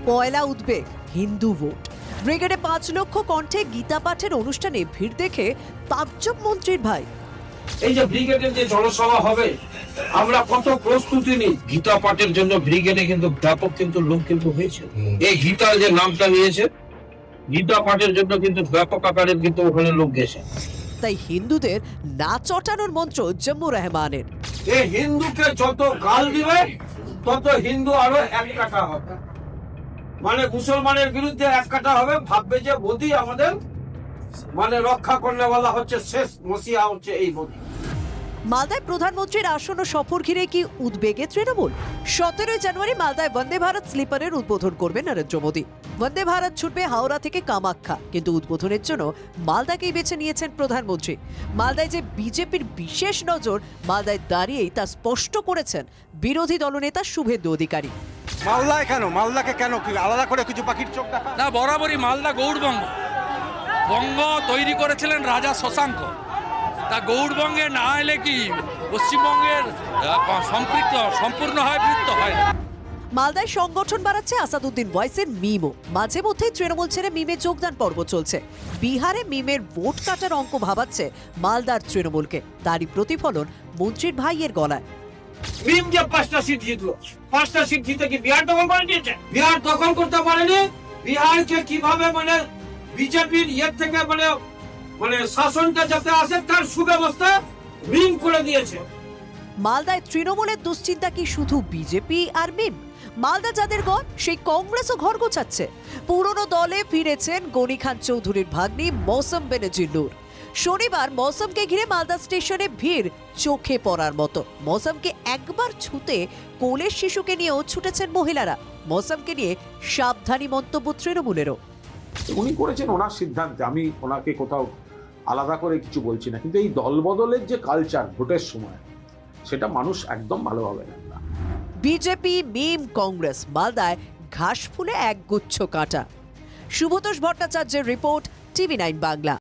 পয়লা উদ্বেগ হিন্দু ভোট। ব্রিগেডে 5 লক্ষ কণ্ঠে গীতা পাঠের অনুষ্ঠানে ভিড় দেখে তাজ্জব মন্ত্রীর ভাই। এই যে ব্রিগেডের যে জনসভা হবে, আমরা কত প্রস্তুতি নিই গীতা পাঠের জন্য। ব্রিগেডে কিন্তু ব্যাপক কিন্তু লোক কিন্তু হয়েছে। এই গীতা যে নামটা নিয়েছে, গীতা পাঠের জন্য কিন্তু ব্যাপক আকারের কিন্তু ওখানে লোক গেছে। তাই হিন্দুদের না চটানোর মন্ত্র জম্মু রহমানের। এই হিন্দুকে যত গাল দিবে তত হিন্দু আরো এক কাটা হবে, মানে মুসলমানের বিরুদ্ধে এক কাটা হবে। ভাববে যে মোদি আমাদের মানে রক্ষা করলে বলা হচ্ছে, শেষ মসিহা হচ্ছে এই মোদি। মালদায় প্রধানমন্ত্রীর আসন্ন সফর ঘিরে কি উদ্বেগে তৃণমূল? 17 জানুয়ারি মালদায় বন্দে ভারত স্লিপারের উদ্বোধন করবেন নরেন্দ্র মোদী। বন্দে ভারত ছুটবে হাওড়া থেকে কামাখ্যা, কিন্তু উদ্বোধনের জন্য মালদাকেই বেছে নিয়েছেন প্রধানমন্ত্রী। মালদায় যে বিজেপির বিশেষ নজর, মালদায় দাঁড়িয়েই তা স্পষ্ট করেছেন বিরোধী দলনেতা শুভেন্দু অধিকারী। মালদায় কেন? মালদাকে কেন কি আলাদা করে কিছু পাখির চোখ দেখা? না, বরাবরই মালদা গৌড়বঙ্গ। বঙ্গ তৈরি করেছিলেন রাজা শশাঙ্ক। তা গৌড়বঙ্গে না এলে কি পশ্চিমবঙ্গের সম্পূর্ণ হয় বৃত্ত হয় না। মালদায় সংগঠন বাড়াচ্ছে আসাদুদ্দিন ওয়াইসের মিমও। মাঝে মধ্যেই তৃণমূল ছেড়ে মিমে যোগদান পর্ব চলছে। বিহারে মিমের ভোট কাটার অঙ্ক ভাবাচ্ছে মালদার তৃণমূলকে। তারই প্রতিফলন মন্ত্রীর ভাইয়ের গলায়। মিম যে 5টা সিট জিতলো, 5টা সিট জিতে কি বিহার দখল করে নিয়েছে? বিহার দখল করতে পারেনি। বিহারকে কিভাবে মানে বিজেপির ইয়ের থেকে মানে শাসনটা যাতে আসে তার সুব্যবস্থা মিম করে দিয়েছে। মালদায় তৃণমূলের দুশ্চিন্তা কি শুধু বিজেপি আর মিম? মালদা যাদের গড়, সেই কংগ্রেসও ঘর গোছাচ্ছে। পুরনো দলে ফিরেছেন গনি খান চৌধুরীর ভাগ্নি মৌসম বেনজির নূর। শনিবার মৌসমকে ঘিরে মালদা স্টেশনে ভিড় চোখে পড়ার মতো। মৌসমকে একবার ছুতে কোলের শিশুকে নিয়েও ছুটেছেন মহিলারা। মৌসমকে নিয়ে সাবধানী মন্তব্য তৃণমূলেরও। উনি করেছেন ওনার সিদ্ধান্তে, আমি ওনাকে কোথাও আলাদা করে কিছু বলছি না, কিন্তু এই দলবদলের যে কালচার ভোটের সময়, সেটা মানুষ একদম ভালোভাবে নেন না। বিজেপি, মিম, কংগ্রেস, মালদায় ঘাস ফুলে একগুচ্ছ কাঁটা। শুভতোষ ভট্টাচার্যের রিপোর্ট, TV9 বাংলা।